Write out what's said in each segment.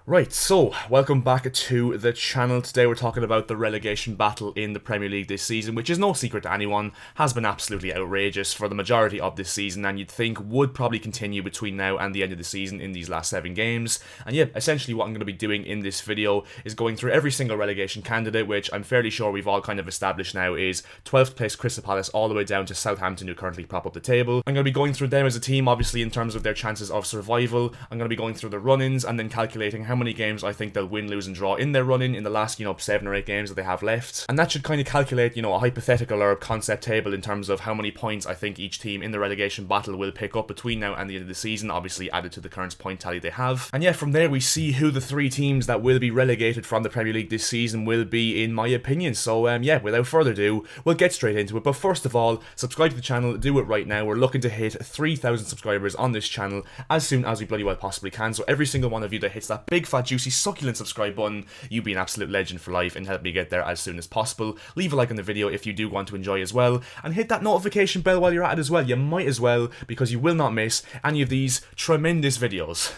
Right, so welcome back to the channel. Today we're talking about the relegation battle in the Premier League this season, which is no secret to anyone, has been absolutely outrageous for the majority of this season, and you'd think would probably continue between now and the end of the season in these last 7 games. And yeah, essentially what I'm going to be doing in this video is going through every single relegation candidate, which I'm fairly sure we've all kind of established now is 12th place Crystal Palace all the way down to Southampton, who currently prop up the table. I'm going to be going through them as a team, obviously in terms of their chances of survival. I'm going to be going through the run-ins and then calculating how many games I think they'll win, lose and draw in their run-in in the last, 7 or 8 games that they have left. And that should kind of calculate, a hypothetical or a concept table in terms of how many points I think each team in the relegation battle will pick up between now and the end of the season, obviously added to the current point tally they have. And yeah, from there we see who the 3 teams that will be relegated from the Premier League this season will be, in my opinion. So yeah, without further ado, we'll get straight into it. But first of all, subscribe to the channel, do it right now. We're looking to hit 3,000 subscribers on this channel as soon as we bloody well possibly can. So every single one of you that hits that big fat juicy succulent subscribe button, you be an absolute legend for life and help me get there as soon as possible. Leave a like on the video if you do want to enjoy as well, and hit that notification bell while you're at it as well. You might as well, because you will not miss any of these tremendous videos.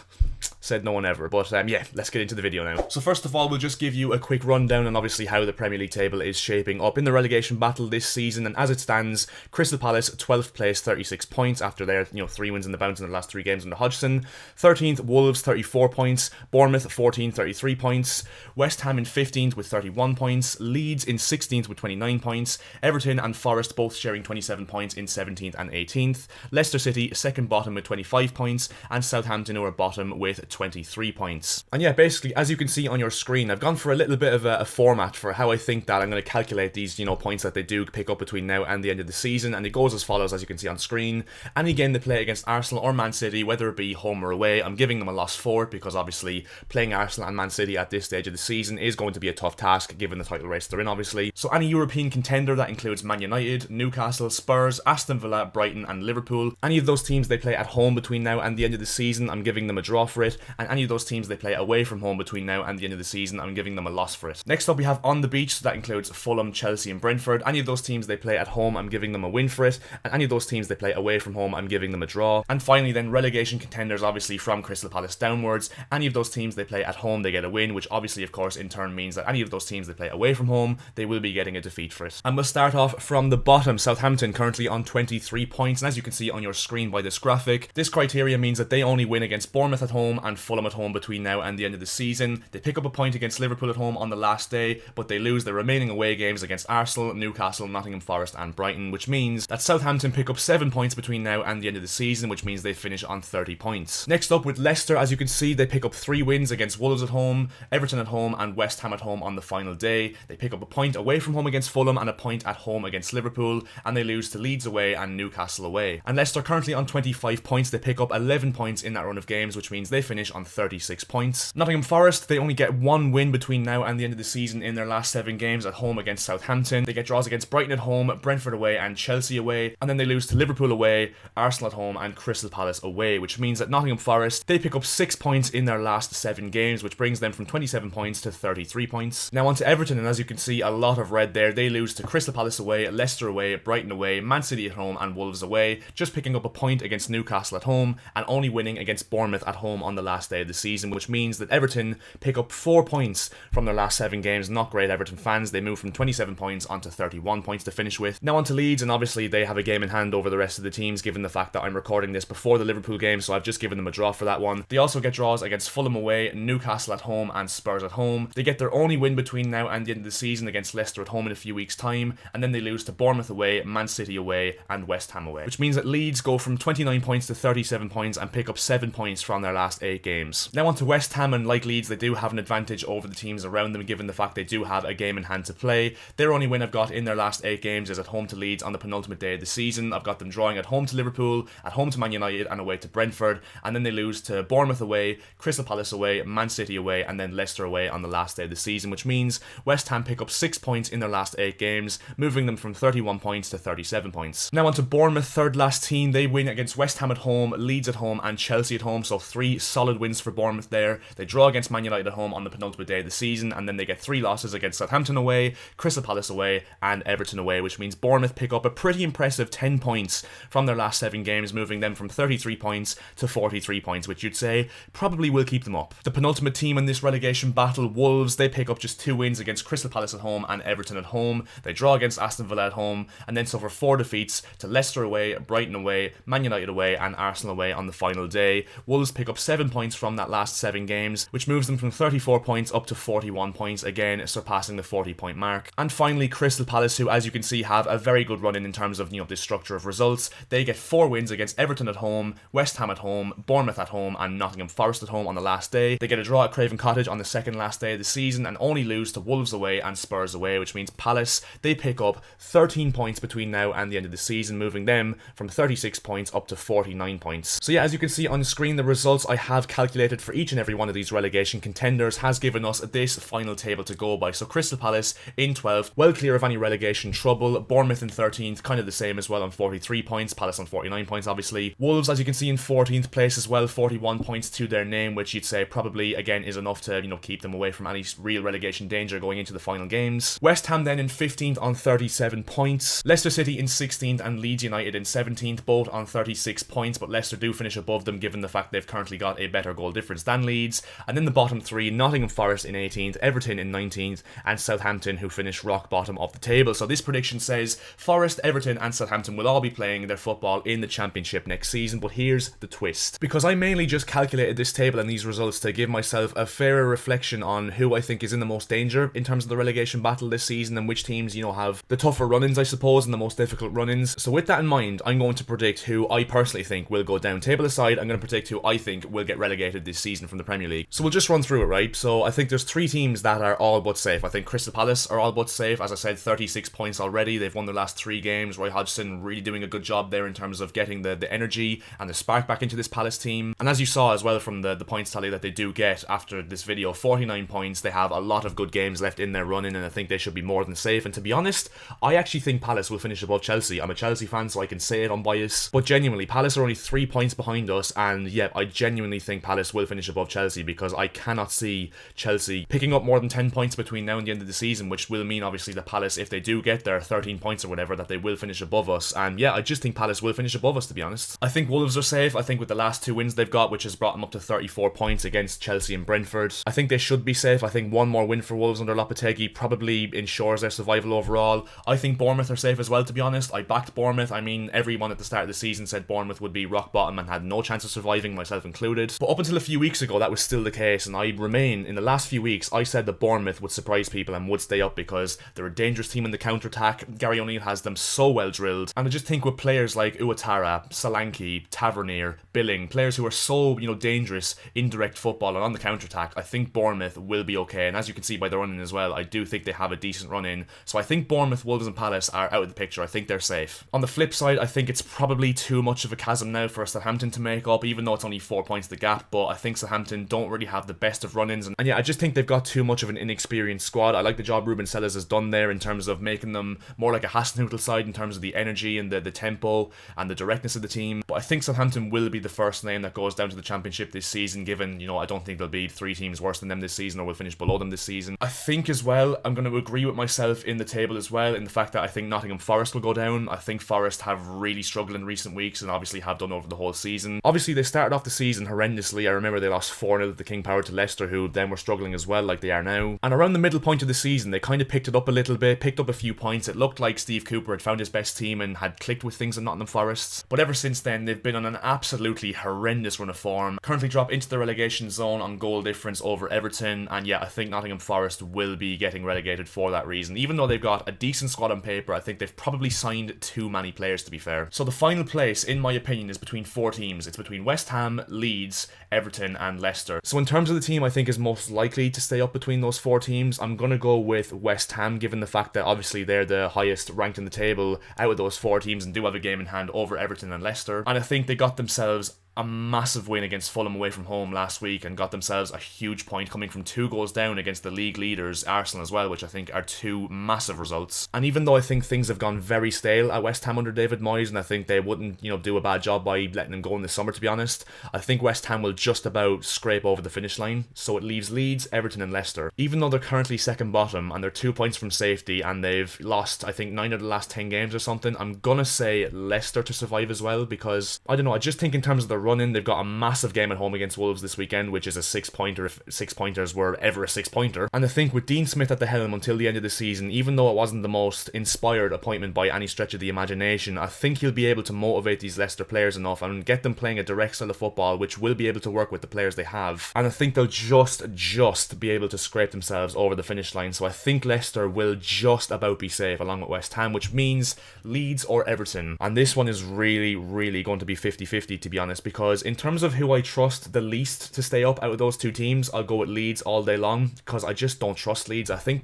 Said no one ever, but yeah, let's get into the video now. So first of all, we'll just give you a quick rundown on obviously how the Premier League table is shaping up in the relegation battle this season. And as it stands, Crystal Palace 12th place, 36 points after their 3 wins in the bounce in their last 3 games under Hodgson. 13th Wolves, 34 points. Bournemouth 14, 33 points. West Ham in 15th with 31 points. Leeds in 16th with 29 points. Everton and Forest both sharing 27 points in 17th and 18th. Leicester City second bottom with 25 points, and Southampton who are bottom with 23 points. And yeah, basically, as you can see on your screen, I've gone for a little bit of a format for how I think that I'm going to calculate these, points that they do pick up between now and the end of the season, and it goes as follows, as you can see on screen. Any game they play against Arsenal or Man City, whether it be home or away, I'm giving them a loss for it, because obviously playing Arsenal and Man City at this stage of the season is going to be a tough task, given the title race they're in, obviously. So any European contender, that includes Man United, Newcastle, Spurs, Aston Villa, Brighton and Liverpool, any of those teams they play at home between now and the end of the season, I'm giving them a draw for it, and any of those teams they play away from home between now and the end of the season, I'm giving them a loss for it. Next up, we have on the beach, so that includes Fulham, Chelsea and Brentford. Any of those teams they play at home, I'm giving them a win for it, and any of those teams they play away from home, I'm giving them a draw. And finally then, relegation contenders, obviously from Crystal Palace downwards, any of those teams they play at home, they get a win, which obviously of course in turn means that any of those teams they play away from home, they will be getting a defeat for it. And we'll start off from the bottom. Southampton currently on 23 points, and as you can see on your screen by this graphic, this criteria means that they only win against Bournemouth at home and Fulham at home between now and the end of the season. They pick up a point against Liverpool at home on the last day, but they lose their remaining away games against Arsenal, Newcastle, Nottingham Forest and Brighton, which means that Southampton pick up 7 points between now and the end of the season, which means they finish on 30 points. Next up with Leicester, as you can see, they pick up 3 wins against Wolves at home, Everton at home and West Ham at home on the final day. They pick up a point away from home against Fulham and a point at home against Liverpool, and they lose to Leeds away and Newcastle away. And Leicester currently on 25 points, they pick up 11 points in that run of games, which means they finish on 36 points. Nottingham Forest, they only get 1 win between now and the end of the season in their last 7 games at home against Southampton. They get draws against Brighton at home, Brentford away and Chelsea away, and then they lose to Liverpool away, Arsenal at home and Crystal Palace away, which means that Nottingham Forest, they pick up 6 points in their last 7 games, which brings them from 27 points to 33 points. Now on to Everton, and as you can see, a lot of red there. They lose to Crystal Palace away, Leicester away, Brighton away, Man City at home and Wolves away, just picking up a point against Newcastle at home and only winning against Bournemouth at home on the last day of the season, which means that Everton pick up 4 points from their last 7 games. Not great, Everton fans. They move from 27 points onto 31 points to finish with. Now on to Leeds, and obviously they have a game in hand over the rest of the teams, given the fact that I'm recording this before the Liverpool game, so I've just given them a draw for that one. They also get draws against Fulham away, Newcastle at home and Spurs at home. They get their only win between now and the end of the season against Leicester at home in a few weeks time, and then they lose to Bournemouth away, Man City away and West Ham away, which means that Leeds go from 29 points to 37 points and pick up 7 points from their last 8 games. Now on to West Ham, and like Leeds, they do have an advantage over the teams around them, given the fact they do have a game in hand to play. Their only win I've got in their last 8 games is at home to Leeds on the penultimate day of the season. I've got them drawing at home to Liverpool, at home to Man United and away to Brentford, and then they lose to Bournemouth away, Crystal Palace away, Man City away and then Leicester away on the last day of the season, which means West Ham pick up 6 points in their last 8 games, moving them from 31 points to 37 points. Now on to Bournemouth, third last team. They win against West Ham at home, Leeds at home and Chelsea at home, so 3 solid solid wins for Bournemouth there. They draw against Man United at home on the penultimate day of the season, and then they get 3 losses against Southampton away, Crystal Palace away, and Everton away, which means Bournemouth pick up a pretty impressive 10 points from their last 7 games, moving them from 33 points to 43 points, which you'd say probably will keep them up. The penultimate team in this relegation battle, Wolves, they pick up just 2 wins against Crystal Palace at home and Everton at home. They draw against Aston Villa at home, and then suffer 4 defeats to Leicester away, Brighton away, Man United away, and Arsenal away on the final day. Wolves pick up 7 points from that last 7 games, which moves them from 34 points up to 41 points, again surpassing the 40-point mark. And finally, Crystal Palace, who as you can see have a very good run in terms of this structure of results. They get 4 wins against Everton at home, West Ham at home, Bournemouth at home, and Nottingham Forest at home on the last day. They get a draw at Craven Cottage on the second last day of the season, and only lose to Wolves away and Spurs away, which means Palace, they pick up 13 points between now and the end of the season, moving them from 36 points up to 49 points. So yeah, as you can see on screen, the results I have calculated for each and every one of these relegation contenders has given us this final table to go by. So Crystal Palace in 12th, well clear of any relegation trouble. Bournemouth in 13th, kind of the same as well on 43 points. Palace on 49 points, obviously. Wolves, as you can see, in 14th place as well, 41 points to their name, which you'd say probably, again, is enough to, keep them away from any real relegation danger going into the final games. West Ham then in 15th on 37 points. Leicester City in 16th and Leeds United in 17th, both on 36 points, but Leicester do finish above them given the fact they've currently got a better goal difference than Leeds. And then the bottom 3, Nottingham Forest in 18th, Everton in 19th, and Southampton, who finish rock bottom of the table. So this prediction says Forest, Everton, and Southampton will all be playing their football in the Championship next season, but here's the twist. Because I mainly just calculated this table and these results to give myself a fairer reflection on who I think is in the most danger in terms of the relegation battle this season, and which teams, have the tougher run-ins, I suppose, and the most difficult run-ins. So with that in mind, I'm going to predict who I personally think will go down. Table aside, I'm going to predict who I think will get relegated this season from the Premier League. So we'll just run through it, right? So I think there's 3 teams that are all but safe. I think Crystal Palace are all but safe. As I said, 36 points already. They've won their last 3 games. Roy Hodgson really doing a good job there in terms of getting the energy and the spark back into this Palace team. And as you saw as well from the points tally that they do get after this video, 49 points. They have a lot of good games left in their run-in, and I think they should be more than safe. And to be honest, I actually think Palace will finish above Chelsea. I'm a Chelsea fan, so I can say it unbiased. But genuinely, Palace are only 3 points behind us, and yeah, I genuinely think Palace will finish above Chelsea, because I cannot see Chelsea picking up more than 10 points between now and the end of the season, which will mean obviously that Palace, if they do get their 13 points or whatever, that they will finish above us. And yeah, I just think Palace will finish above us, to be honest. I think Wolves are safe. I think with the last 2 wins they've got, which has brought them up to 34 points against Chelsea and Brentford, I think they should be safe. I think one more win for Wolves under Lopetegui probably ensures their survival overall. I think Bournemouth are safe as well, to be honest. I backed Bournemouth. I mean, everyone at the start of the season said Bournemouth would be rock bottom and had no chance of surviving, myself included. But up until a few weeks ago, that was still the case, and I remain, in the last few weeks, I said that Bournemouth would surprise people and would stay up because they're a dangerous team in the counter-attack. Gary O'Neill has them so well drilled, and I just think with players like Ouattara, Solanke, Tavernier, Billing, players who are so, dangerous in direct football and on the counter-attack, I think Bournemouth will be okay. And as you can see by the run-in as well, I do think they have a decent run-in. So I think Bournemouth, Wolves and Palace are out of the picture. I think they're safe. On the flip side, I think it's probably too much of a chasm now for Southampton to make up, even though it's only 4 points the gap, but I think Southampton don't really have the best of run-ins. And yeah, I just think they've got too much of an inexperienced squad. I like the job Ruben Sellers has done there in terms of making them more like a Hasenhüttl side in terms of the energy and the tempo and the directness of the team. But I think Southampton will be the first name that goes down to the Championship this season, given, I don't think there'll be 3 teams worse than them this season or will finish below them this season. I think as well, I'm going to agree with myself in the table as well, in the fact that I think Nottingham Forest will go down. I think Forest have really struggled in recent weeks and obviously have done over the whole season. Obviously, they started off the season horrendously. I remember they lost 4-0 at the King Power to Leicester, who then were struggling as well, like they are now. And around the middle point of the season, they kind of picked it up a little bit, picked up a few points. It looked like Steve Cooper had found his best team and had clicked with things in Nottingham Forest. But ever since then, they've been on an absolutely horrendous run of form. Currently drop into the relegation zone on goal difference over Everton. And yeah, I think Nottingham Forest will be getting relegated for that reason. Even though they've got a decent squad on paper, I think they've probably signed too many players, to be fair. So the final place, in my opinion, is between 4 teams. It's between West Ham, Leeds, Everton and Leicester. So in terms of the team I think is most likely to stay up between those 4 teams, I'm going to go with West Ham, given the fact that obviously they're the highest ranked in the table out of those 4 teams and do have a game in hand over Everton and Leicester. And I think they got themselves a massive win against Fulham away from home last week and got themselves a huge point, coming from 2 goals down against the league leaders Arsenal as well, which I think are 2 massive results. And even though I think things have gone very stale at West Ham under David Moyes, and I think they wouldn't, do a bad job by letting him go in the summer, to be honest, I think West Ham will just about scrape over the finish line. So it leaves Leeds, Everton and Leicester. Even though they're currently second bottom and they're 2 points from safety and they've lost, I think, 9 of the last 10 games or something, I'm gonna say Leicester to survive as well, because I don't know, I just think in terms of the run-in, they've got a massive game at home against Wolves this weekend, which is a 6-pointer if 6-pointers were ever a 6-pointer. And I think with Dean Smith at the helm until the end of the season, even though it wasn't the most inspired appointment by any stretch of the imagination, I think he'll be able to motivate these Leicester players enough and get them playing a direct style of football, which will be able to work with the players they have. And I think they'll just be able to scrape themselves over the finish line. So I think Leicester will just about be safe along with West Ham, which means Leeds or Everton. And this one is really going to be 50-50, to be honest, because in terms of who I trust the least to stay up out of those 2 teams, I'll go with Leeds all day long, because I just don't trust Leeds. I think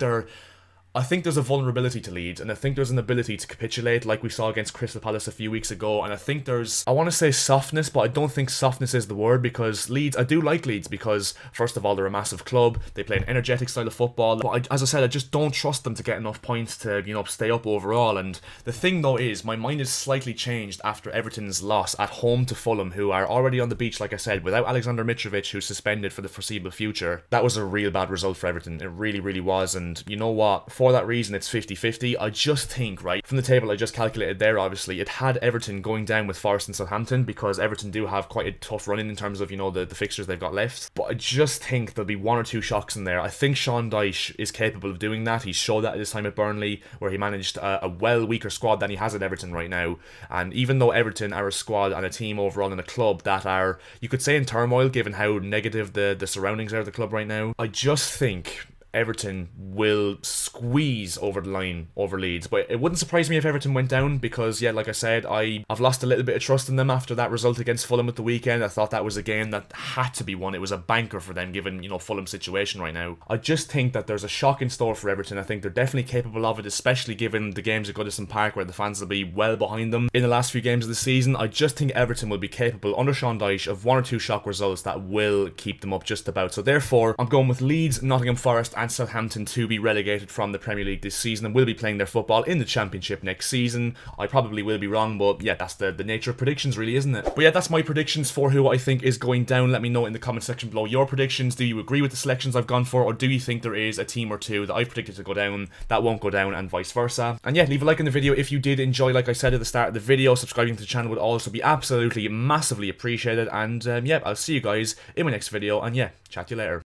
there's a vulnerability to Leeds, and I think there's an ability to capitulate like we saw against Crystal Palace a few weeks ago, and I think I want to say softness, but I don't think softness is the word, because Leeds, I do like Leeds because, first of all, they're a massive club, they play an energetic style of football, but as I said, I just don't trust them to get enough points to, stay up overall. And the thing though is, my mind is slightly changed after Everton's loss at home to Fulham, who are already on the beach, like I said, without Alexander Mitrovic, who's suspended for the foreseeable future. That was a real bad result for Everton, it really was, and you know what, for that reason it's 50-50. I just think, right, from the table I just calculated there, obviously, it had Everton going down with Forest and Southampton, because Everton do have quite a tough run in terms of, the fixtures they've got left. But I just think there'll be 1 or 2 shocks in there. I think Sean Dyche is capable of doing that. He showed that at his time at Burnley, where he managed a well weaker squad than he has at Everton right now. And even though Everton are a squad and a team overall in a club that are, you could say, in turmoil, given how negative the surroundings are of the club right now, I just think Everton will squeeze over the line over Leeds. But it wouldn't surprise me if Everton went down, because, yeah, like I said, I've lost a little bit of trust in them after that result against Fulham at the weekend. I thought that was a game that had to be won. It was a banker for them, given, Fulham's situation right now. I just think that there's a shock in store for Everton. I think they're definitely capable of it, especially given the games at Goodison Park, where the fans will be well behind them in the last few games of the season. I just think Everton will be capable, under Sean Dyche, of 1 or 2 shock results that will keep them up just about. So therefore, I'm going with Leeds, Nottingham Forest and Southampton to be relegated from the Premier League this season and will be playing their football in the Championship next season. I probably will be wrong, but yeah, that's the nature of predictions, really, isn't it? But yeah, that's my predictions for who I think is going down. Let me know in the comment section below your predictions. Do you agree with the selections I've gone for, or do you think there is a team or 2 that I've predicted to go down that won't go down, and vice versa? And yeah, leave a like in the video if you did enjoy. Like I said at the start of the video, subscribing to the channel would also be absolutely massively appreciated. And yeah, I'll see you guys in my next video, and yeah, chat to you later.